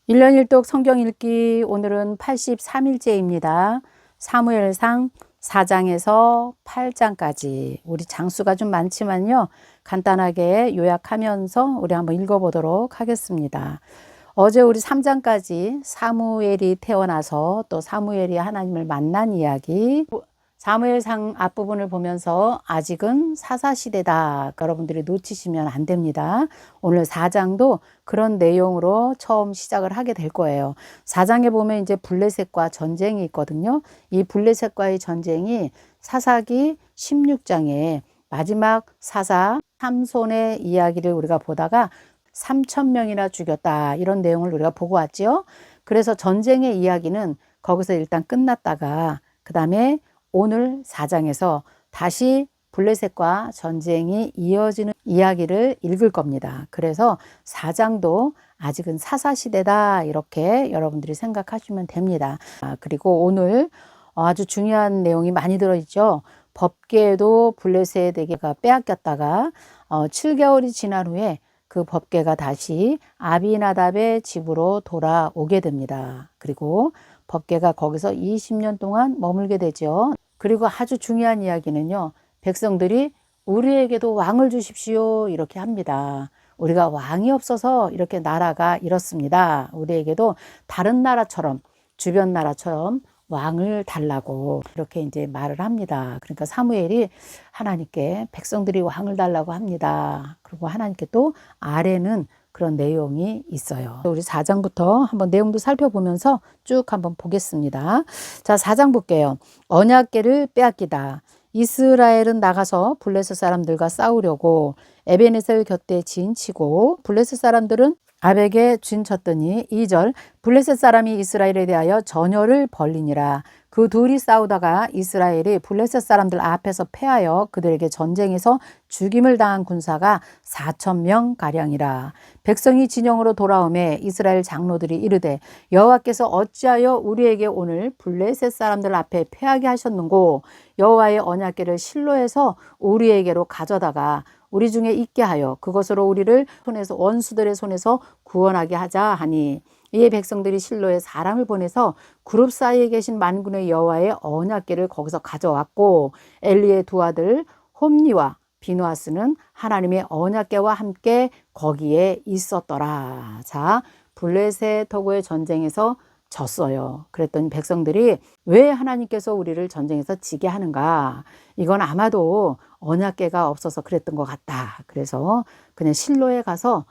1년 1독 성경 읽기 오늘은 83일째입니다. 사무엘상 4장에서 8장까지 우리 장수가 좀 많지만요. 간단하게 요약하면서 우리 한번 읽어보도록 하겠습니다. 어제 우리 3장까지 사무엘이 태어나서 또 사무엘이 하나님을 만난 이야기, 사무엘상 앞부분을 보면서 아직은 사사시대다. 여러분들이 놓치시면 안 됩니다. 오늘 4장도 그런 내용으로 처음 시작을 하게 될 거예요. 4장에 보면 이제 블레셋과 전쟁이 있거든요. 이 블레셋과의 전쟁이 사사기 16장에 마지막 사사 삼손의 이야기를 우리가 보다가 3,000명이나 죽였다. 이런 내용을 우리가 보고 왔죠. 그래서 전쟁의 이야기는 거기서 일단 끝났다가 그 다음에 오늘 4장에서 다시 블레셋과 전쟁이 이어지는 이야기를 읽을 겁니다. 그래서 4장도 아직은 사사시대다 이렇게 여러분들이 생각하시면 됩니다. 그리고 오늘 아주 중요한 내용이 많이 들어있죠. 법궤도 블레셋에게가 빼앗겼다가 7개월이 지난 후에 그 법궤가 다시 아비나답의 집으로 돌아오게 됩니다. 그리고 법궤가 거기서 20년 동안 머물게 되죠. 그리고 아주 중요한 이야기는요. 백성들이 우리에게도 왕을 주십시오 이렇게 합니다. 우리가 왕이 없어서 이렇게 나라가 이렇습니다. 우리에게도 다른 나라처럼 주변 나라처럼 왕을 달라고 이렇게 이제 말을 합니다. 그러니까 사무엘이 하나님께 백성들이 왕을 달라고 합니다. 그리고 하나님께 또 아래는 그런 내용이 있어요. 우리 4장부터 한번 내용도 살펴보면서 쭉 한번 보겠습니다. 자, 4장 볼게요. 언약궤를 빼앗기다. 이스라엘은 나가서 블레셋 사람들과 싸우려고 에베네셀 곁에 진치고 블레셋 사람들은 아벡에 진쳤더니 2절 블레셋 사람이 이스라엘에 대하여 전열을 벌리니라. 그 둘이 싸우다가 이스라엘이 블레셋 사람들 앞에서 패하여 그들에게 전쟁에서 죽임을 당한 군사가 4,000명 가량이라. 백성이 진영으로 돌아오매 이스라엘 장로들이 이르되 여호와께서 어찌하여 우리에게 오늘 블레셋 사람들 앞에 패하게 하셨는고 여호와의 언약궤를 실로에서 우리에게로 가져다가 우리 중에 있게 하여 그것으로 우리를 손에서 원수들의 손에서 구원하게 하자 하니 이에 백성들이 실로에 사람을 보내서 그룹 사이에 계신 만군의 여호와의 언약궤를 거기서 가져왔고 엘리의 두 아들 홈니와 비누아스는 하나님의 언약궤와 함께 거기에 있었더라. 자, 블레셋하고의 전쟁에서 졌어요. 그랬더니 백성들이 왜 하나님께서 우리를 전쟁에서 지게 하는가? 이건 아마도 언약궤가 없어서 그랬던 것 같다. 그래서 그냥 실로에 가서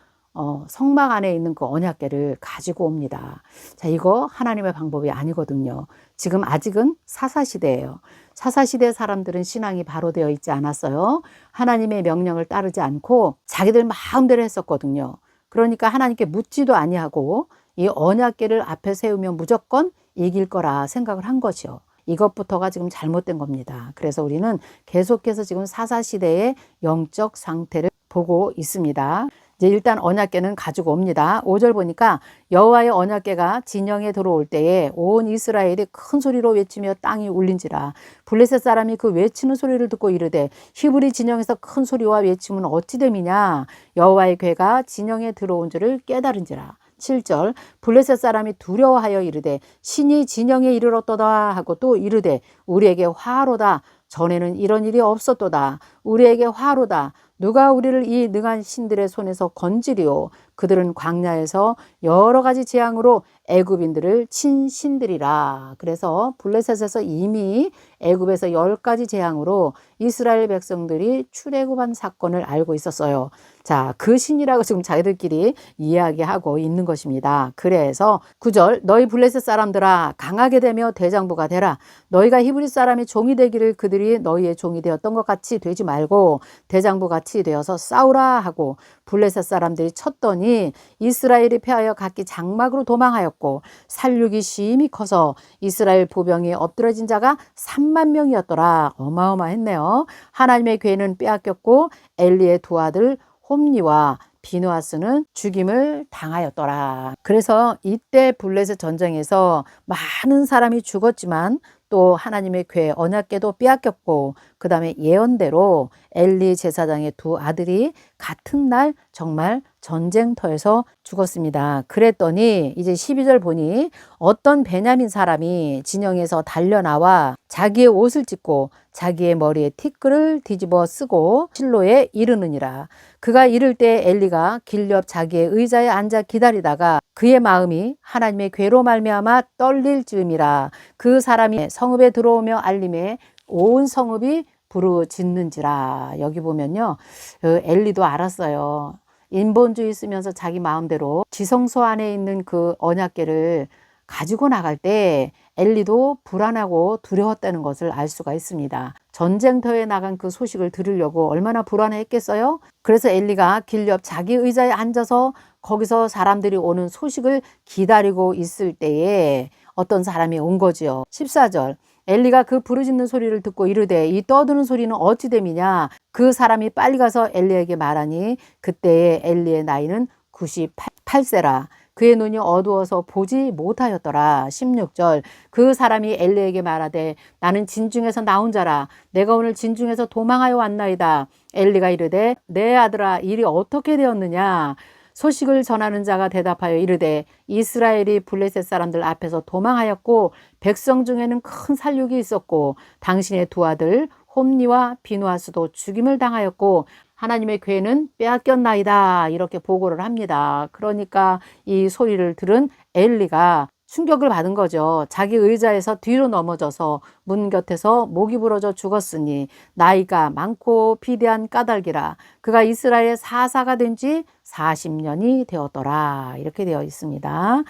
성막 안에 있는 그 언약궤를 가지고 옵니다. 자, 이거 하나님의 방법이 아니거든요. 지금 아직은 사사시대예요. 사사시대 사람들은 신앙이 바로 되어 있지 않았어요. 하나님의 명령을 따르지 않고 자기들 마음대로 했었거든요. 그러니까 하나님께 묻지도 아니하고 이 언약궤를 앞에 세우면 무조건 이길 거라 생각을 한 거죠. 이것부터가 지금 잘못된 겁니다. 그래서 우리는 계속해서 지금 사사시대의 영적 상태를 보고 있습니다. 이제 일단 언약궤는 가지고 옵니다. 5절 보니까 여호와의 언약궤가 진영에 들어올 때에 온 이스라엘이 큰 소리로 외치며 땅이 울린지라. 블레셋 사람이 그 외치는 소리를 듣고 이르되 히브리 진영에서 큰 소리와 외침은 어찌 됨이냐. 여호와의 궤가 진영에 들어온 줄을 깨달은지라. 7절 블레셋 사람이 두려워하여 이르되 신이 진영에 이르렀도다 하고 또 이르되 우리에게 화로다. 전에는 이런 일이 없었도다. 우리에게 화로다. 누가 우리를 이 능한 신들의 손에서 건지리오. 그들은 광야에서 여러 가지 재앙으로 애굽인들을 친 신들이라. 그래서 블레셋에서 이미 애굽에서 10가지 재앙으로 이스라엘 백성들이 출애굽한 사건을 알고 있었어요. 자, 그 신이라고 지금 자기들끼리 이야기하고 있는 것입니다. 그래서 9절 너희 블레셋 사람들아 강하게 되며 대장부가 되라. 너희가 히브리 사람이 종이 되기를 그들이 너희의 종이 되었던 것 같이 되지 말고 대장부 같이 되어서 싸우라 하고 블레셋 사람들이 쳤더니 이스라엘이 패하여 각기 장막으로 도망하였고 살육이 심히 커서 이스라엘 보병이 엎드러진 자가 3만 명이었더라. 어마어마했네요. 하나님의 궤는 빼앗겼고 엘리의 두 아들 홈니와 비누아스는 죽임을 당하였더라. 그래서 이때 블레셋 전쟁에서 많은 사람이 죽었지만 또 하나님의 궤 언약궤도 빼앗겼고 그 다음에 예언대로 엘리 제사장의 두 아들이 같은 날 정말 전쟁터에서 죽었습니다. 그랬더니 이제 12절 보니 어떤 베냐민 사람이 진영에서 달려나와 자기의 옷을 찢고 자기의 머리에 티끌을 뒤집어 쓰고 실로에 이르느니라. 그가 이를 때 엘리가 길 옆 자기의 의자에 앉아 기다리다가 그의 마음이 하나님의 궤로 말미암아 떨릴 즈음이라. 그 사람이 성읍에 들어오며 알림에 온 성읍이 부르짖는지라. 여기 보면요, 엘리도 알았어요. 인본주의 쓰면서 자기 마음대로 지성소 안에 있는 그 언약궤를 가지고 나갈 때 엘리도 불안하고 두려웠다는 것을 알 수가 있습니다. 전쟁터에 나간 그 소식을 들으려고 얼마나 불안했겠어요? 그래서 엘리가 길 옆 자기 의자에 앉아서 거기서 사람들이 오는 소식을 기다리고 있을 때에 어떤 사람이 온 거지요. 14절. 엘리가 그 부르짖는 소리를 듣고 이르되 이 떠드는 소리는 어찌 됨이냐. 그 사람이 빨리 가서 엘리에게 말하니 그때의 엘리의 나이는 98세라. 그의 눈이 어두워서 보지 못하였더라. 16절. 그 사람이 엘리에게 말하되 나는 진중에서 나온 자라. 내가 오늘 진중에서 도망하여 왔나이다. 엘리가 이르되 내 아들아 일이 어떻게 되었느냐. 소식을 전하는 자가 대답하여 이르되 이스라엘이 블레셋 사람들 앞에서 도망하였고 백성 중에는 큰 살육이 있었고 당신의 두 아들 홈니와 비누아스도 죽임을 당하였고 하나님의 궤는 빼앗겼나이다. 이렇게 보고를 합니다. 그러니까 이 소리를 들은 엘리가 충격을 받은 거죠. 자기 의자에서 뒤로 넘어져서 문 곁에서 목이 부러져 죽었으니 나이가 많고 비대한 까닭이라. 그가 이스라엘의 사사가 된 지 40년이 되었더라. 이렇게 되어 있습니다.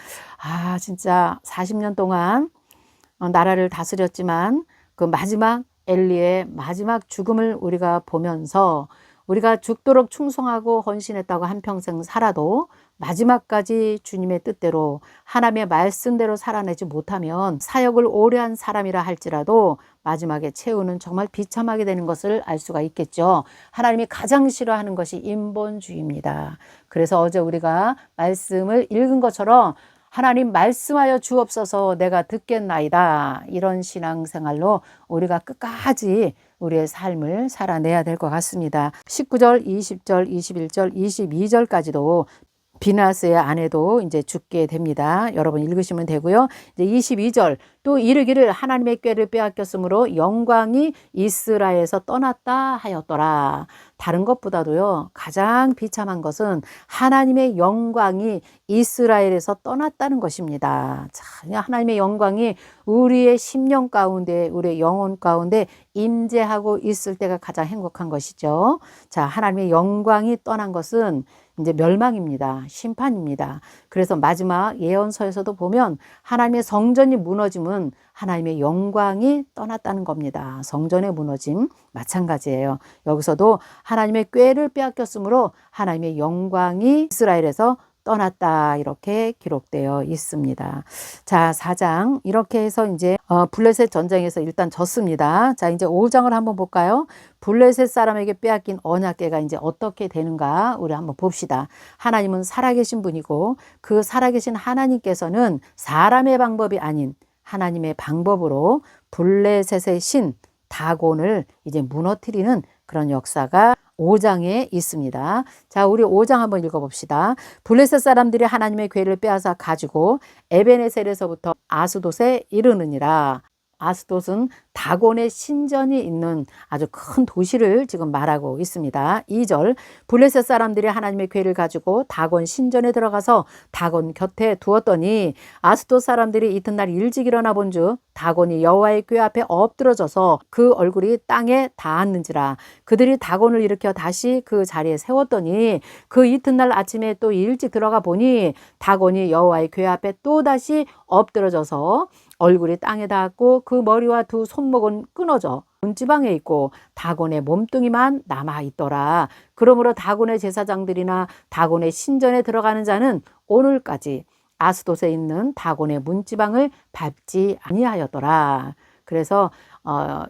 아, 진짜 40년 동안 나라를 다스렸지만 그 마지막 엘리의 마지막 죽음을 우리가 보면서 우리가 죽도록 충성하고 헌신했다고 한평생 살아도 마지막까지 주님의 뜻대로 하나님의 말씀대로 살아내지 못하면 사역을 오래 한 사람이라 할지라도 마지막에 최후는 정말 비참하게 되는 것을 알 수가 있겠죠. 하나님이 가장 싫어하는 것이 인본주의입니다. 그래서 어제 우리가 말씀을 읽은 것처럼 하나님 말씀하여 주옵소서 내가 듣겠나이다. 이런 신앙생활로 우리가 끝까지 우리의 삶을 살아내야 될 것 같습니다. 19절, 20절, 21절, 22절까지도 비나스의 아내도 이제 죽게 됩니다. 여러분 읽으시면 되고요. 이제 22절 또 이르기를 하나님의 궤를 빼앗겼으므로 영광이 이스라엘에서 떠났다 하였더라. 다른 것보다도요 가장 비참한 것은 하나님의 영광이 이스라엘에서 떠났다는 것입니다. 자, 하나님의 영광이 우리의 심령 가운데 우리의 영혼 가운데 임재하고 있을 때가 가장 행복한 것이죠. 자, 하나님의 영광이 떠난 것은 이제 멸망입니다. 심판입니다. 그래서 마지막 예언서에서도 보면 하나님의 성전이 무너짐은 하나님의 영광이 떠났다는 겁니다. 성전의 무너짐 마찬가지예요. 여기서도 하나님의 궤를 빼앗겼으므로 하나님의 영광이 이스라엘에서 떠났다 이렇게 기록되어 있습니다. 자, 4장 이렇게 해서 이제 블레셋 전쟁에서 일단 졌습니다. 자, 이제 5장을 한번 볼까요? 블레셋 사람에게 빼앗긴 언약궤가 이제 어떻게 되는가 우리 한번 봅시다. 하나님은 살아계신 분이고 그 살아계신 하나님께서는 사람의 방법이 아닌 하나님의 방법으로 블레셋의 신 다곤을 이제 무너뜨리는 그런 역사가 5장에 있습니다. 자, 우리 5장 한번 읽어봅시다. 블레셋 사람들이 하나님의 궤를 빼앗아 가지고 에베네셀에서부터 아스돗에 이르느니라. 아스돗은 다곤의 신전이 있는 아주 큰 도시를 지금 말하고 있습니다. 2절 블레셋 사람들이 하나님의 궤를 가지고 다곤 신전에 들어가서 다곤 곁에 두었더니 아스돗 사람들이 이튿날 일찍 일어나 본즉 다곤이 여호와의 궤 앞에 엎드러져서 그 얼굴이 땅에 닿았는지라. 그들이 다곤을 일으켜 다시 그 자리에 세웠더니 그 이튿날 아침에 또 일찍 들어가 보니 다곤이 여호와의 궤 앞에 또 다시 엎드러져서 얼굴이 땅에 닿았고 그 머리와 두 손목은 끊어져 문지방에 있고 다곤의 몸뚱이만 남아 있더라. 그러므로 다곤의 제사장들이나 다곤의 신전에 들어가는 자는 오늘까지 아스돗에 있는 다곤의 문지방을 밟지 아니하였더라. 그래서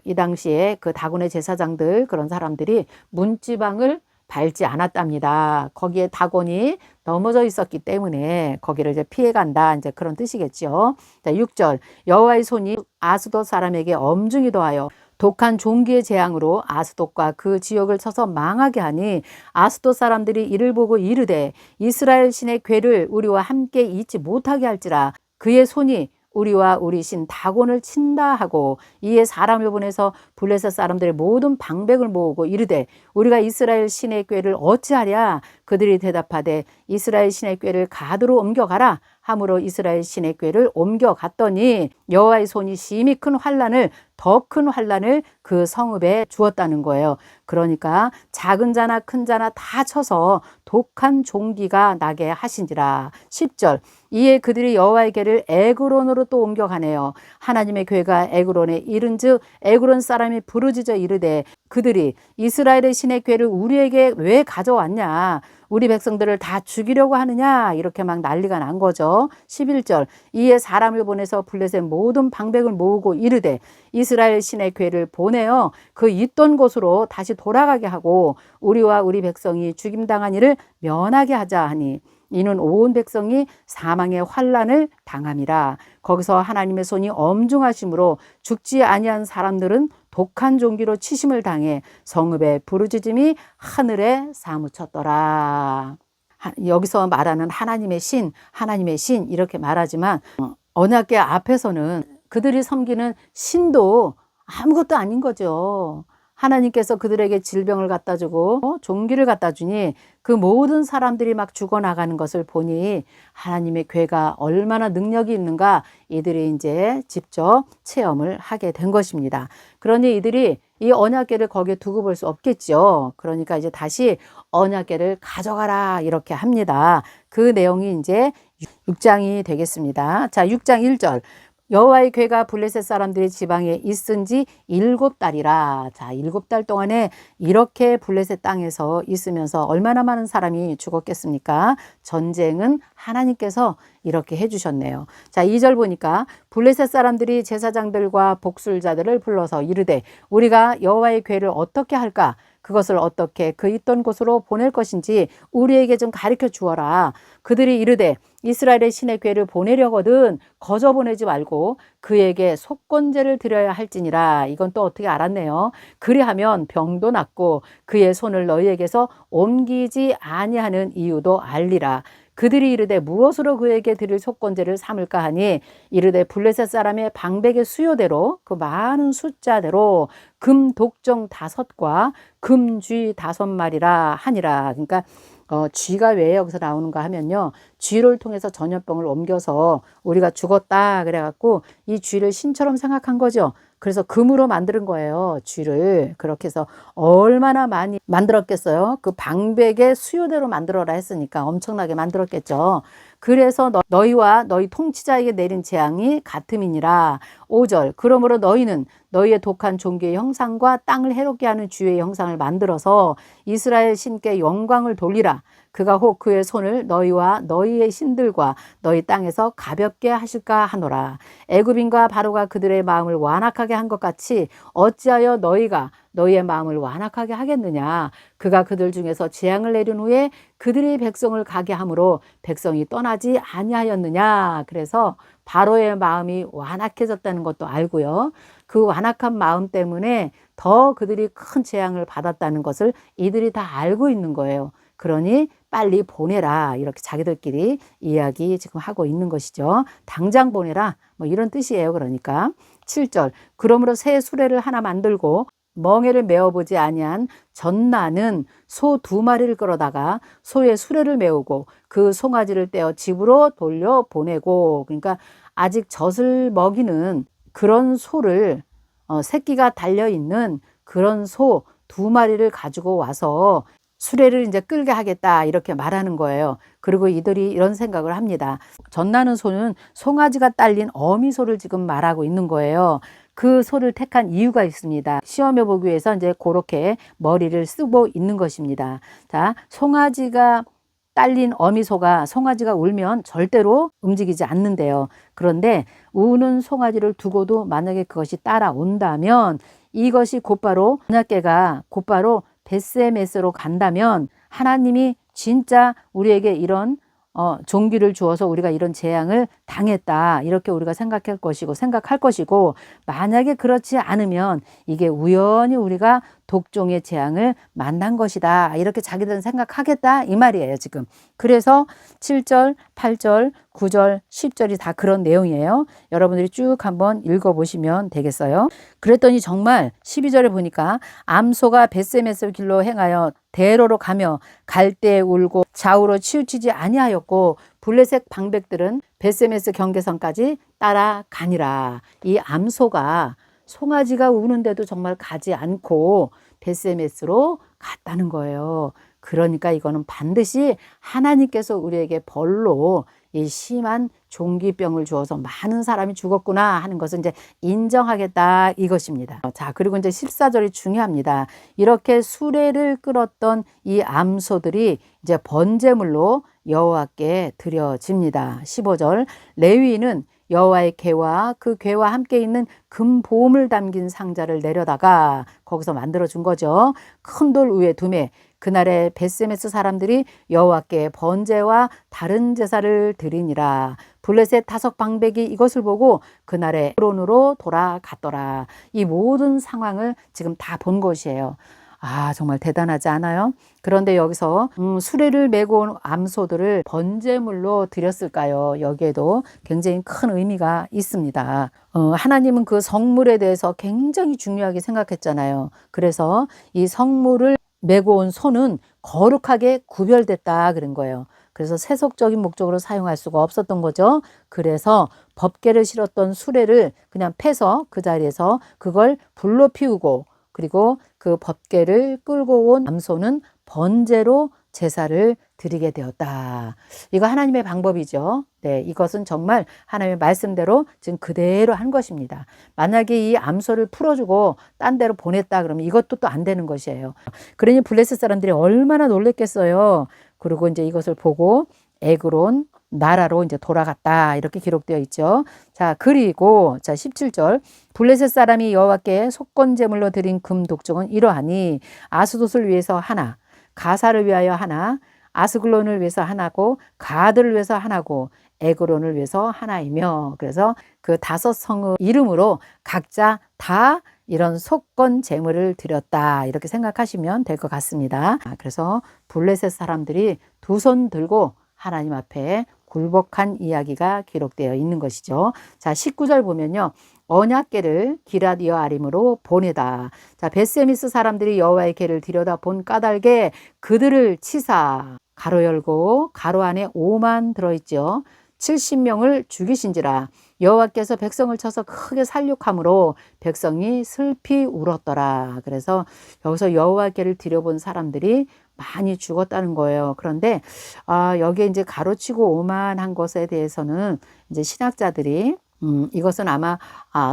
이 당시에 그 다곤의 제사장들 그런 사람들이 문지방을 밟지 않았답니다. 거기에 다곤이 넘어져 있었기 때문에 거기를 이제 피해간다. 이제 그런 뜻이겠죠. 자, 6절. 여호와의 손이 아스돗 사람에게 엄중히 더하여 독한 종기의 재앙으로 아스돗과 그 지역을 쳐서 망하게 하니 아스돗 사람들이 이를 보고 이르되 이스라엘 신의 괴를 우리와 함께 잊지 못하게 할지라 그의 손이 우리와 우리 신 다곤을 친다 하고 이에 사람을 보내서 블레셋 사람들의 모든 방백을 모으고 이르되 우리가 이스라엘 신의 꾀를 어찌하랴 그들이 대답하되 이스라엘 신의 꾀를 가드로 옮겨가라 함으로 이스라엘 신의 꾀를 옮겨갔더니 여호와의 손이 심히 큰 환란을 더 큰 환란을 그 성읍에 주었다는 거예요. 그러니까 작은 자나 큰 자나 다 쳐서 독한 종기가 나게 하신지라. 10절. 이에 그들이 여호와의 궤를 에그론으로 또 옮겨가네요. 하나님의 궤가 에그론에 이른즉 에그론 사람이 부르짖어 이르되 그들이 이스라엘의 신의 궤를 우리에게 왜 가져왔냐? 우리 백성들을 다 죽이려고 하느냐? 이렇게 막 난리가 난 거죠. 11절. 이에 사람을 보내서 블레셋 모든 방백을 모으고 이르되 이스라엘 신의 궤를 보내어 그 있던 곳으로 다시 돌아가게 하고 우리와 우리 백성이 죽임당한 일을 면하게 하자 하니 이는 온 백성이 사망의 환란을 당함이라. 거기서 하나님의 손이 엄중하심으로 죽지 아니한 사람들은 독한 종기로 치심을 당해 성읍의 부르짖음이 하늘에 사무쳤더라. 여기서 말하는 하나님의 신 이렇게 말하지만 언약궤 앞에서는 그들이 섬기는 신도 아무것도 아닌 거죠. 하나님께서 그들에게 질병을 갖다 주고 종기를 갖다 주니 그 모든 사람들이 막 죽어나가는 것을 보니 하나님의 궤가 얼마나 능력이 있는가 이들이 이제 직접 체험을 하게 된 것입니다. 그러니 이들이 이 언약궤를 거기에 두고 볼 수 없겠죠. 그러니까 이제 다시 언약궤를 가져가라 이렇게 합니다. 그 내용이 이제 6장이 되겠습니다. 자, 6장 1절. 여호와의 궤가 블레셋 사람들의 지방에 있은 지 7달이라. 자, 7달 동안에 이렇게 블레셋 땅에서 있으면서 얼마나 많은 사람이 죽었겠습니까? 전쟁은 하나님께서 이렇게 해주셨네요. 자, 2절 보니까 블레셋 사람들이 제사장들과 복술자들을 불러서 이르되 우리가 여호와의 궤를 어떻게 할까? 그것을 어떻게 그 있던 곳으로 보낼 것인지 우리에게 좀 가르쳐 주어라. 그들이 이르되 이스라엘의 신의 궤를 보내려거든 거저 보내지 말고 그에게 속건제를 드려야 할지니라. 이건 또 어떻게 알았네요. 그리하면 병도 낫고 그의 손을 너희에게서 옮기지 아니하는 이유도 알리라. 그들이 이르되 무엇으로 그에게 드릴 속건제를 삼을까 하니 이르되 블레셋 사람의 방백의 수요대로 그 많은 숫자대로 금 독정 5과 금쥐 5마리라 하니라. 그러니까 쥐가 왜 여기서 나오는가 하면요. 쥐를 통해서 전염병을 옮겨서 우리가 죽었다 그래갖고 이 쥐를 신처럼 생각한 거죠. 그래서 금으로 만드는 거예요. 쥐를. 그렇게 해서 얼마나 많이 만들었겠어요. 그 방백의 수요대로 만들어라 했으니까 엄청나게 만들었겠죠. 그래서 너희와 너희 통치자에게 내린 재앙이 같음이니라. 5절. 그러므로 너희는 너희의 독한 종교의 형상과 땅을 해롭게 하는 주의 형상을 만들어서 이스라엘 신께 영광을 돌리라. 그가 혹 그의 손을 너희와 너희의 신들과 너희 땅에서 가볍게 하실까 하노라. 애굽인과 바로가 그들의 마음을 완악하게 한 것 같이 어찌하여 너희가 너희의 마음을 완악하게 하겠느냐. 그가 그들 중에서 재앙을 내린 후에 그들의 백성을 가게 함으로 백성이 떠나지 아니하였느냐. 그래서 바로의 마음이 완악해졌다는 것도 알고요. 그 완악한 마음 때문에 더 그들이 큰 재앙을 받았다는 것을 이들이 다 알고 있는 거예요. 그러니 빨리 보내라. 이렇게 자기들끼리 이야기 지금 하고 있는 것이죠. 당장 보내라. 뭐 이런 뜻이에요. 그러니까 7절. 그러므로 새 수레를 하나 만들고 멍에를 메어보지 아니한 전나는 소 2마리를 끌어다가 소의 수레를 메우고 그 송아지를 떼어 집으로 돌려 보내고. 그러니까 아직 젖을 먹이는 그런 소를 새끼가 달려있는 그런 소 2마리를 가지고 와서 수레를 이제 끌게 하겠다 이렇게 말하는 거예요. 그리고 이들이 이런 생각을 합니다. 전나는 소는 송아지가 딸린 어미소를 지금 말하고 있는 거예요. 그 소를 택한 이유가 있습니다. 시험해 보기 위해서 이제 그렇게 머리를 쓰고 있는 것입니다. 자, 송아지가 딸린 어미소가 송아지가 울면 절대로 움직이지 않는데요. 그런데 우는 송아지를 두고도 만약에 그것이 따라온다면 이것이 곧바로 언약궤가 곧바로 벳세메스로 간다면 하나님이 진짜 우리에게 이런 종기를 주어서 우리가 이런 재앙을 당했다. 이렇게 우리가 생각할 것이고, 만약에 그렇지 않으면 이게 우연히 우리가 독종의 재앙을 만난 것이다. 이렇게 자기들은 생각하겠다. 이 말이에요, 지금. 그래서 7절, 8절, 9절, 10절이 다 그런 내용이에요. 여러분들이 쭉 한번 읽어보시면 되겠어요. 그랬더니 정말 12절에 보니까 암소가 벳세메스 길로 행하여 대로로 가며 갈대에 울고 좌우로 치우치지 아니하였고 블레셋 방백들은 벳세메스 경계선까지 따라가니라. 이 암소가 송아지가 우는데도 정말 가지 않고 벳세메스로 갔다는 거예요. 그러니까 이거는 반드시 하나님께서 우리에게 벌로 이 심한 종기병을 주어서 많은 사람이 죽었구나 하는 것을 이제 인정하겠다 이것입니다. 자, 그리고 이제 14절이 중요합니다. 이렇게 수레를 끌었던 이 암소들이 이제 번제물로 여호와께 드려집니다. 15절 레위인은 여호와의 궤와 그 궤와 함께 있는 금보물 담긴 상자를 내려다가 거기서 만들어 준 거죠. 큰 돌 위에 두매. 그날에 벳세메스 사람들이 여호와께 번제와 다른 제사를 드리니라. 블레셋 다섯 방백이 이것을 보고 그날에 에그론으로 돌아갔더라. 이 모든 상황을 지금 다 본 것이에요. 아, 정말 대단하지 않아요? 그런데 여기서 수레를 메고 온 암소들을 번제물로 드렸을까요? 여기에도 굉장히 큰 의미가 있습니다. 하나님은 그 성물에 대해서 굉장히 중요하게 생각했잖아요. 그래서 이 성물을 메고 온 소는 거룩하게 구별됐다 그런 거예요. 그래서 세속적인 목적으로 사용할 수가 없었던 거죠. 그래서 법궤를 실었던 수레를 그냥 패서 그 자리에서 그걸 불로 피우고 그리고 그 법궤를 끌고 온 암소는 번제로 제사를 드리게 되었다. 이거 하나님의 방법이죠. 네, 이것은 정말 하나님의 말씀대로 지금 그대로 한 것입니다. 만약에 이 암소를 풀어주고 딴 데로 보냈다 그러면 이것도 또 안 되는 것이에요. 그러니 블레셋 사람들이 얼마나 놀랬겠어요. 그리고 이제 이것을 보고 에그론 나라로 이제 돌아갔다 이렇게 기록되어 있죠. 자, 그리고 자 17절 블레셋 사람이 여호와께 속건 제물로 드린 금 독종은 이러하니 아스돗을 위해서 하나, 가사를 위하여 하나, 아스글론을 위해서 하나고 가드를 위해서 하나고 에그론을 위해서 하나이며, 그래서 그 다섯 성의 이름으로 각자 다 이런 속건 제물을 드렸다 이렇게 생각하시면 될 것 같습니다. 그래서 블레셋 사람들이 두 손 들고 하나님 앞에 굴복한 이야기가 기록되어 있는 것이죠. 자, 19절 보면요. 언약궤를 기랏 여아림으로 보내다. 자, 벳세미스 사람들이 여호와의 궤를 들여다 본 까닭에 그들을 치사 가로 열고 가로 안에 5만 들어있죠. 70명을 죽이신지라. 여호와께서 백성을 쳐서 크게 살육함으로 백성이 슬피 울었더라. 그래서 여기서 여호와의 궤를 들여본 사람들이 많이 죽었다는 거예요. 그런데 여기에 이제 가로치고 오만한 것에 대해서는 이제 신학자들이 이것은 아마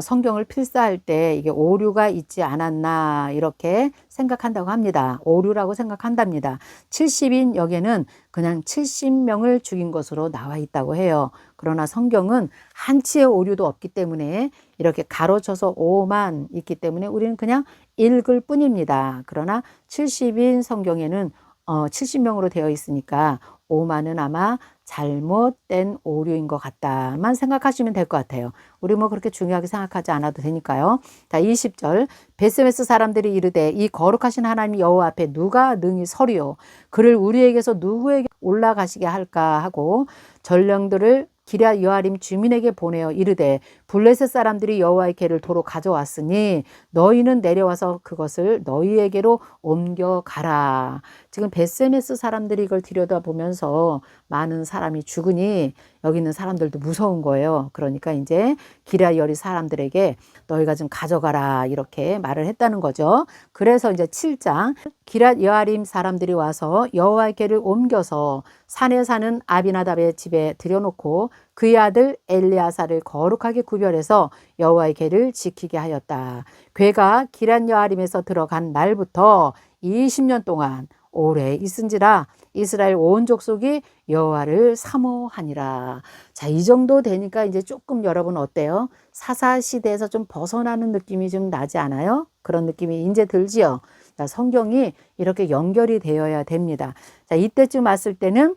성경을 필사할 때 이게 오류가 있지 않았나 이렇게 생각한다고 합니다. 오류라고 생각한답니다. 70인 여기에는 그냥 70명을 죽인 것으로 나와 있다고 해요. 그러나 성경은 한치의 오류도 없기 때문에 이렇게 가로쳐서 5만 있기 때문에 우리는 그냥 읽을 뿐입니다. 그러나 70인 성경에는 70명으로 되어 있으니까 5만은 아마 잘못된 오류인 것 같다만 생각하시면 될 것 같아요. 우리 뭐 그렇게 중요하게 생각하지 않아도 되니까요. 자, 20절 벳세메스 사람들이 이르되 이 거룩하신 하나님 여호와 앞에 누가 능히 서리요 그를 우리에게서 누구에게 올라가시게 할까 하고 전령들을 기럇 여아림 주민에게 보내어 이르되 블레셋 사람들이 여호와의 궤를 도로 가져왔으니 너희는 내려와서 그것을 너희에게로 옮겨가라. 지금 벳세메스 사람들이 이걸 들여다보면서 많은 사람이 죽으니 여기 있는 사람들도 무서운 거예요. 그러니까 이제 기럇 여아림 사람들에게 너희가 좀 가져가라 이렇게 말을 했다는 거죠. 그래서 이제 7장 기럇 여아림 사람들이 와서 여호와의 궤를 옮겨서 산에 사는 아비나답의 집에 들여놓고 그의 아들 엘리아사를 거룩하게 구별해서 여호와의 궤를 지키게 하였다. 궤가 기럇 여아림에서 들어간 날부터 20년 동안 오래 있은지라 이스라엘 온 족속이 여호와를 사모하니라. 자, 이 정도 되니까 이제 조금 여러분 어때요? 사사 시대에서 좀 벗어나는 느낌이 좀 나지 않아요? 그런 느낌이 이제 들지요. 자, 성경이 이렇게 연결이 되어야 됩니다. 자, 이때쯤 왔을 때는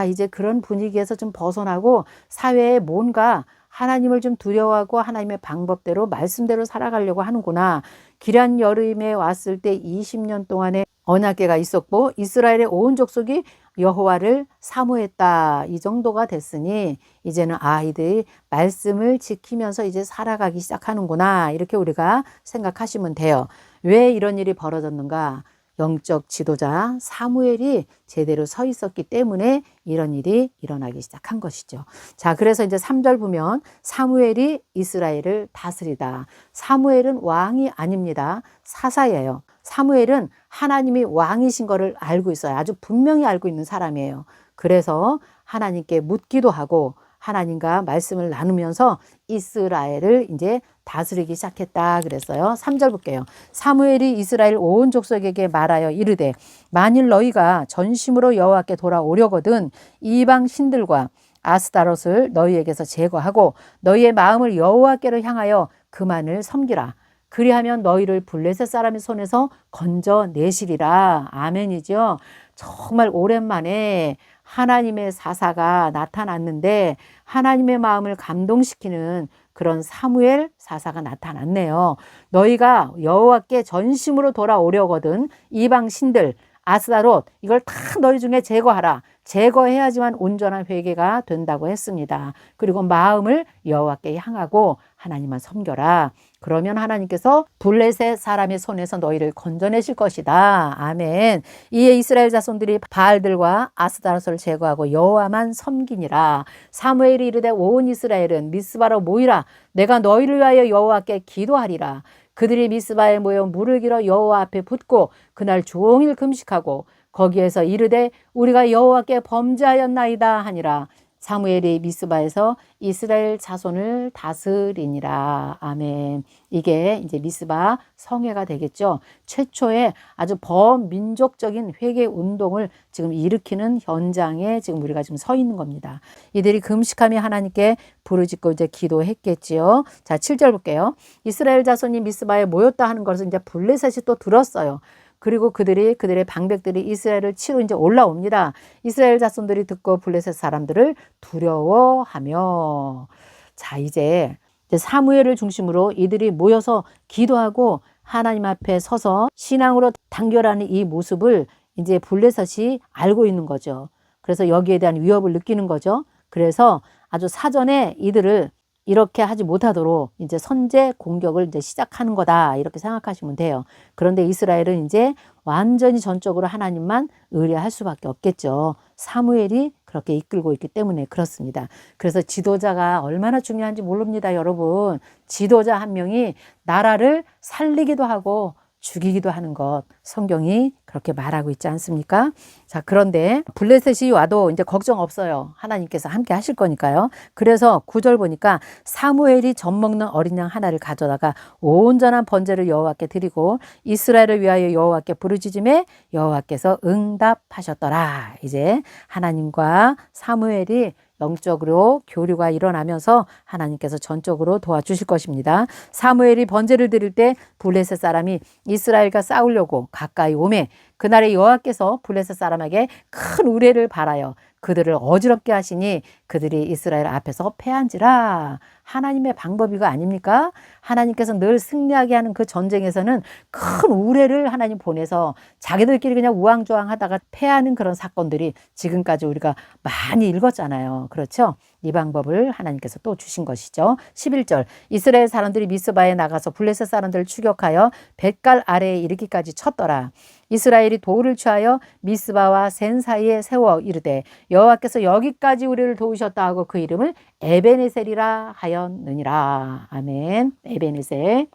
이제 그런 분위기에서 좀 벗어나고 사회에 뭔가 하나님을 좀 두려워하고 하나님의 방법대로 말씀대로 살아가려고 하는구나. 기란 여름에 왔을 때 20년 동안의 언약궤가 있었고 이스라엘의 온 족속이 여호와를 사모했다. 이 정도가 됐으니 이제는 아이들이 말씀을 지키면서 이제 살아가기 시작하는구나. 이렇게 우리가 생각하시면 돼요. 왜 이런 일이 벌어졌는가? 영적 지도자 사무엘이 제대로 서 있었기 때문에 이런 일이 일어나기 시작한 것이죠. 자, 그래서 이제 3절 보면 사무엘이 이스라엘을 다스리다. 사무엘은 왕이 아닙니다. 사사예요. 사무엘은 하나님이 왕이신 것을 알고 있어요. 아주 분명히 알고 있는 사람이에요. 그래서 하나님께 묻기도 하고 하나님과 말씀을 나누면서 이스라엘을 이제 다스리기 시작했다 그랬어요. 3절 볼게요. 사무엘이 이스라엘 온 족속에게 말하여 이르되 만일 너희가 전심으로 여호와께 돌아오려거든 이방 신들과 아스타롯을 너희에게서 제거하고 너희의 마음을 여호와께로 향하여 그만을 섬기라. 그리하면 너희를 블레셋 사람의 손에서 건져내시리라. 아멘이죠. 정말 오랜만에 하나님의 사사가 나타났는데 하나님의 마음을 감동시키는 그런 사무엘 사사가 나타났네요. 너희가 여호와께 전심으로 돌아오려거든 이방 신들 아스다롯 이걸 다 너희 중에 제거하라. 제거해야지만 온전한 회개가 된다고 했습니다. 그리고 마음을 여호와께 향하고 하나님만 섬겨라. 그러면 하나님께서 블레셋 사람의 손에서 너희를 건져내실 것이다. 아멘. 이에 이스라엘 자손들이 바알들과 아스다롯을 제거하고 여호와만 섬기니라. 사무엘이 이르되 온 이스라엘은 미스바로 모이라. 내가 너희를 위하여 여호와께 기도하리라. 그들이 미스바에 모여 물을 길어 여호와 앞에 붓고 그날 종일 금식하고 거기에서 이르되 우리가 여호와께 범죄하였나이다 하니라. 사무엘이 미스바에서 이스라엘 자손을 다스리니라. 아멘. 이게 이제 미스바 성회가 되겠죠. 최초의 아주 범민족적인 회개 운동을 지금 일으키는 현장에 지금 우리가 지금 서 있는 겁니다. 이들이 금식하며 하나님께 부르짖고 이제 기도했겠지요. 자, 7절 볼게요. 이스라엘 자손이 미스바에 모였다 하는 것을 이제 블레셋이 또 들었어요. 그리고 그들의 방백들이 이스라엘을 치러 이제 올라옵니다. 이스라엘 자손들이 듣고 블레셋 사람들을 두려워하며 자, 이제 사무엘을 중심으로 이들이 모여서 기도하고 하나님 앞에 서서 신앙으로 단결하는 이 모습을 이제 블레셋이 알고 있는 거죠. 그래서 여기에 대한 위협을 느끼는 거죠. 그래서 아주 사전에 이들을 이렇게 하지 못하도록 이제 선제 공격을 이제 시작하는 거다. 이렇게 생각하시면 돼요. 그런데 이스라엘은 이제 완전히 전적으로 하나님만 의뢰할 수밖에 없겠죠. 사무엘이 그렇게 이끌고 있기 때문에 그렇습니다. 그래서 지도자가 얼마나 중요한지 모릅니다, 여러분. 지도자 한 명이 나라를 살리기도 하고 죽이기도 하는 것 성경이 그렇게 말하고 있지 않습니까? 자, 그런데 블레셋이 와도 이제 걱정 없어요. 하나님께서 함께 하실 거니까요. 그래서 9절 보니까 사무엘이 젖 먹는 어린 양 하나를 가져다가 온전한 번제를 여호와께 드리고 이스라엘을 위하여 여호와께 부르짖음에 여호와께서 응답하셨더라. 이제 하나님과 사무엘이 영적으로 교류가 일어나면서 하나님께서 전적으로 도와주실 것입니다. 사무엘이 번제를 드릴 때 블레셋 사람이 이스라엘과 싸우려고 가까이 오매 그날에 여호와께서 블레셋 사람에게 큰 우레를 발하여 그들을 어지럽게 하시니 그들이 이스라엘 앞에서 패한지라. 하나님의 방법이가 아닙니까? 하나님께서 늘 승리하게 하는 그 전쟁에서는 큰 우레를 하나님 보내서 자기들끼리 그냥 우왕좌왕 하다가 패하는 그런 사건들이 지금까지 우리가 많이 읽었잖아요. 그렇죠? 이 방법을 하나님께서 또 주신 것이죠. 11절 이스라엘 사람들이 미스바에 나가서 블레셋 사람들을 추격하여 뱃갈 아래에 이르기까지 쳤더라. 이스라엘이 돌을 취하여 미스바와 센 사이에 세워 이르되 여호와께서 여기까지 우리를 도우셨다 하고 그 이름을 에베네셀이라 하였느니라. 아멘. 에베네셀.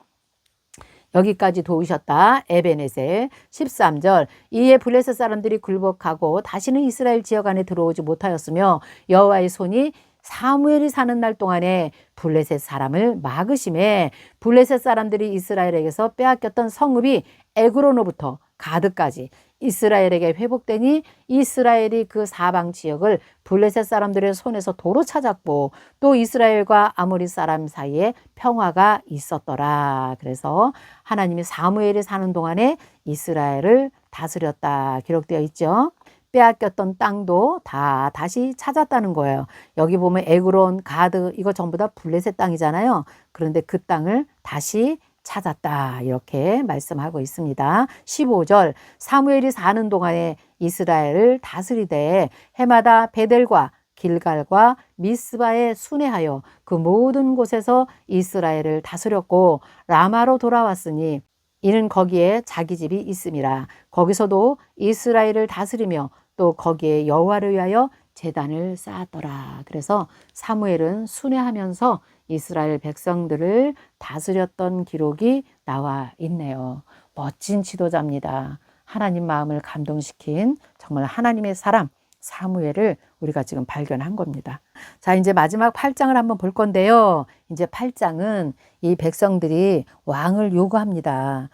여기까지 도우셨다. 에베네셀. 13절 이에 블레셋 사람들이 굴복하고 다시는 이스라엘 지역 안에 들어오지 못하였으며 여호와의 손이 사무엘이 사는 날 동안에 블레셋 사람을 막으심에 블레셋 사람들이 이스라엘에게서 빼앗겼던 성읍이 에그로노부터 가드까지 이스라엘에게 회복되니 이스라엘이 그 사방 지역을 블레셋 사람들의 손에서 도로 찾았고 또 이스라엘과 아모리 사람 사이에 평화가 있었더라. 그래서 하나님이 사무엘이 사는 동안에 이스라엘을 다스렸다 기록되어 있죠. 빼앗겼던 땅도 다 다시 찾았다는 거예요. 여기 보면 에그론, 가드 이거 전부 다 블레셋 땅이잖아요. 그런데 그 땅을 다시 찾았다 이렇게 말씀하고 있습니다. 15절 사무엘이 사는 동안에 이스라엘을 다스리되 해마다 베델과 길갈과 미스바에 순회하여 그 모든 곳에서 이스라엘을 다스렸고 라마로 돌아왔으니 이는 거기에 자기 집이 있음이라. 거기서도 이스라엘을 다스리며 또 거기에 여호와를 위하여 제단을 쌓았더라. 그래서 사무엘은 순회하면서 이스라엘 백성들을 다스렸던 기록이 나와 있네요. 멋진 지도자입니다. 하나님 마음을 감동시킨 정말 하나님의 사람 사무엘을 우리가 지금 발견한 겁니다. 자, 이제 마지막 8장을 한번 볼 건데요. 이제 8장은 이 백성들이 왕을 요구합니다.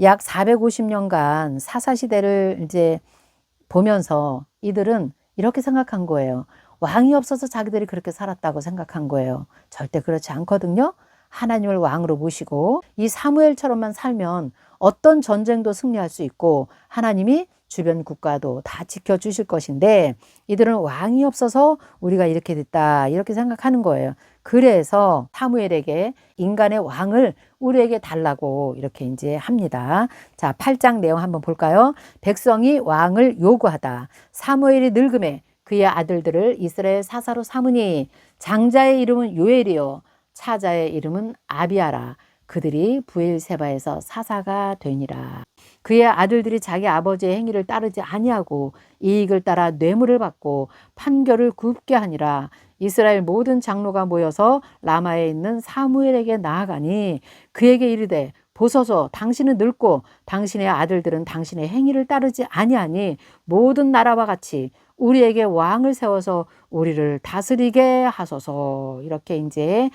약 450년간 사사시대를 이제 보면서 이들은 이렇게 생각한 거예요. 왕이 없어서 자기들이 그렇게 살았다고 생각한 거예요. 절대 그렇지 않거든요. 하나님을 왕으로 모시고 이 사무엘처럼만 살면 어떤 전쟁도 승리할 수 있고 하나님이 주변 국가도 다 지켜주실 것인데 이들은 왕이 없어서 우리가 이렇게 됐다 이렇게 생각하는 거예요. 그래서 사무엘에게 인간의 왕을 우리에게 달라고 이렇게 이제 합니다. 자, 8장 내용 한번 볼까요? 백성이 왕을 요구하다. 사무엘이 늙음에 그의 아들들을 이스라엘 사사로 삼으니 장자의 이름은 요엘이요 차자의 이름은 아비아라. 그들이 브엘세바에서 사사가 되니라. 그의 아들들이 자기 아버지의 행위를 따르지 아니하고 이익을 따라 뇌물을 받고 판결을 굽게 하니라. 이스라엘 모든 장로가 모여서 라마에 있는 사무엘에게 나아가니 그에게 이르되 보소서 당신은 늙고 당신의 아들들은 당신의 행위를 따르지 아니하니 모든 나라와 같이 우리에게 왕을 세워서 우리를 다스리게 하소서. 이렇게 이제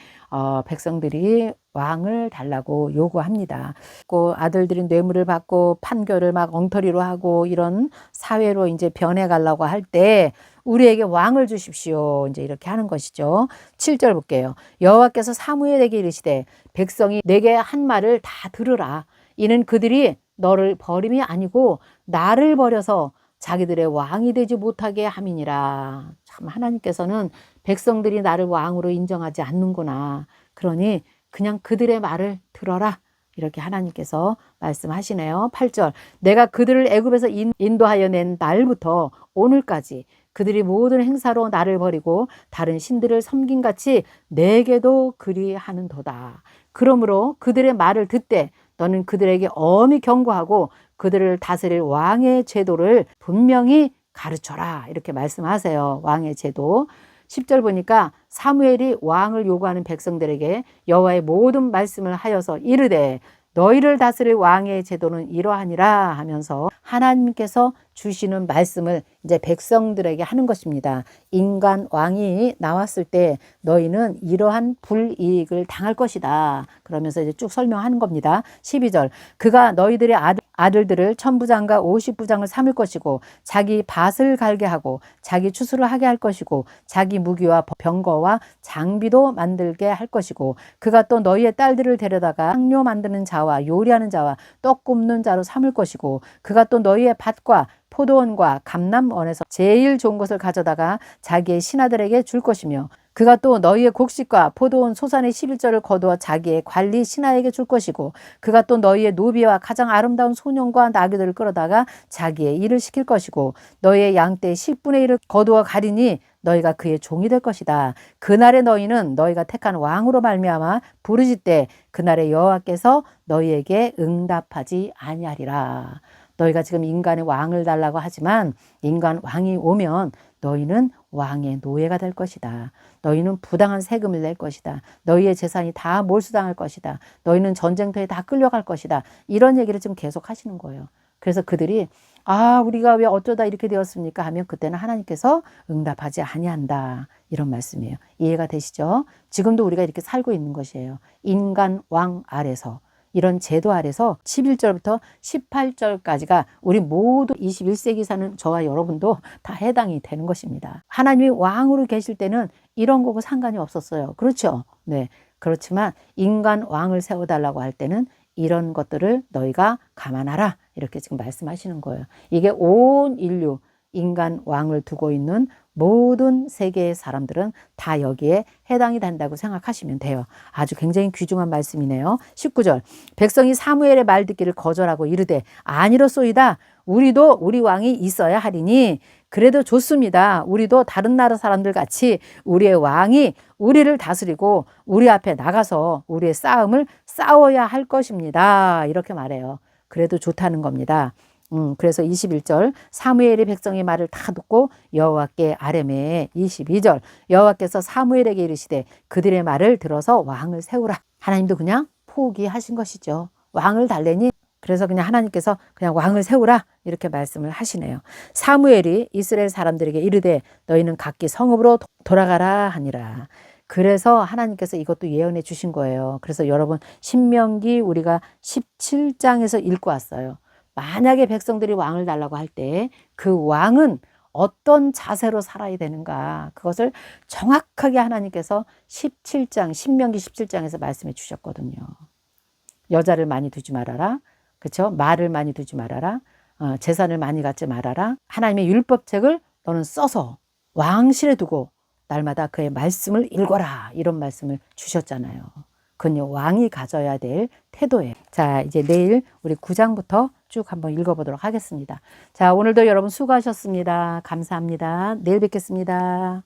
백성들이 왕을 달라고 요구합니다. 그 아들들이 뇌물을 받고 판결을 막 엉터리로 하고 이런 사회로 이제 변해가려고 할 때 우리에게 왕을 주십시오. 이제 이렇게 하는 것이죠. 7절 볼게요. 여호와께서 사무엘에게 이르시되 백성이 내게 한 말을 다 들으라. 이는 그들이 너를 버림이 아니고 나를 버려서 자기들의 왕이 되지 못하게 함이니라. 참 하나님께서는 백성들이 나를 왕으로 인정하지 않는구나. 그러니 그냥 그들의 말을 들어라. 이렇게 하나님께서 말씀하시네요. 8절 내가 그들을 애굽에서 인도하여 낸 날부터 오늘까지 그들이 모든 행사로 나를 버리고 다른 신들을 섬긴같이 내게도 그리하는도다. 그러므로 그들의 말을 듣되 너는 그들에게 엄히 경고하고 그들을 다스릴 왕의 제도를 분명히 가르쳐라. 이렇게 말씀하세요. 왕의 제도. 10절 보니까 사무엘이 왕을 요구하는 백성들에게 여호와의 모든 말씀을 하여서 이르되 너희를 다스릴 왕의 제도는 이러하니라 하면서 하나님께서 주시는 말씀을 이제 백성들에게 하는 것입니다. 인간 왕이 나왔을 때 너희는 이러한 불이익을 당할 것이다. 그러면서 이제 쭉 설명하는 겁니다. 12절 그가 너희들의 아들들을 천부장과 50부장을 삼을 것이고 자기 밭을 갈게 하고 자기 추수를 하게 할 것이고 자기 무기와 병거와 장비도 만들게 할 것이고 그가 또 너희의 딸들을 데려다가 향료 만드는 자와 요리하는 자와 떡 굽는 자로 삼을 것이고 그가 또 너희의 밭과 포도원과 감람원에서 제일 좋은 것을 가져다가 자기의 신하들에게 줄 것이며 그가 또 너희의 곡식과 포도원 소산의 11조를 거두어 자기의 관리 신하에게 줄 것이고 그가 또 너희의 노비와 가장 아름다운 소년과 나귀들을 끌어다가 자기의 일을 시킬 것이고 너희의 양떼의 10분의 1을 거두어 가리니 너희가 그의 종이 될 것이다. 그날에 너희는 너희가 택한 왕으로 말미암아 부르짖되 그날에 여호와께서 너희에게 응답하지 아니하리라. 너희가 지금 인간의 왕을 달라고 하지만 인간 왕이 오면 너희는 왕의 노예가 될 것이다. 너희는 부당한 세금을 낼 것이다. 너희의 재산이 다 몰수당할 것이다. 너희는 전쟁터에 다 끌려갈 것이다. 이런 얘기를 지금 계속 하시는 거예요. 그래서 그들이 우리가 왜 어쩌다 이렇게 되었습니까? 하면 그때는 하나님께서 응답하지 아니한다. 이런 말씀이에요. 이해가 되시죠? 지금도 우리가 이렇게 살고 있는 것이에요. 인간 왕 아래서. 이런 제도 아래서 11절부터 18절까지가 우리 모두 21세기 사는 저와 여러분도 다 해당이 되는 것입니다. 하나님이 왕으로 계실 때는 이런 거고 상관이 없었어요. 그렇죠? 네. 그렇지만 인간 왕을 세워달라고 할 때는 이런 것들을 너희가 감안하라. 이렇게 지금 말씀하시는 거예요. 이게 온 인류, 인간 왕을 두고 있는 모든 세계의 사람들은 다 여기에 해당이 된다고 생각하시면 돼요. 아주 굉장히 귀중한 말씀이네요. 19절 백성이 사무엘의 말 듣기를 거절하고 이르되 아니로소이다. 우리도 우리 왕이 있어야 하리니 그래도 좋습니다. 우리도 다른 나라 사람들 같이 우리의 왕이 우리를 다스리고 우리 앞에 나가서 우리의 싸움을 싸워야 할 것입니다. 이렇게 말해요. 그래도 좋다는 겁니다. 그래서 21절 사무엘이 백성의 말을 다 듣고 여호와께 아뢰매 22절 여호와께서 사무엘에게 이르시되 그들의 말을 들어서 왕을 세우라. 하나님도 그냥 포기하신 것이죠. 왕을 달래니 그래서 그냥 하나님께서 그냥 왕을 세우라 이렇게 말씀을 하시네요. 사무엘이 이스라엘 사람들에게 이르되 너희는 각기 성읍으로 돌아가라 하니라. 그래서 하나님께서 이것도 예언해 주신 거예요. 그래서 여러분 신명기 우리가 17장에서 읽고 왔어요. 만약에 백성들이 왕을 달라고 할 때 그 왕은 어떤 자세로 살아야 되는가 그것을 정확하게 하나님께서 17장 신명기 17장에서 말씀해 주셨거든요. 여자를 많이 두지 말아라. 그렇죠? 말을 많이 두지 말아라. 재산을 많이 갖지 말아라. 하나님의 율법책을 너는 써서 왕실에 두고 날마다 그의 말씀을 읽어라. 이런 말씀을 주셨잖아요. 그건요 왕이 가져야 될 태도예요. 자 이제 내일 우리 9장부터 쭉 한번 읽어보도록 하겠습니다. 자 오늘도 여러분 수고하셨습니다. 감사합니다. 내일 뵙겠습니다.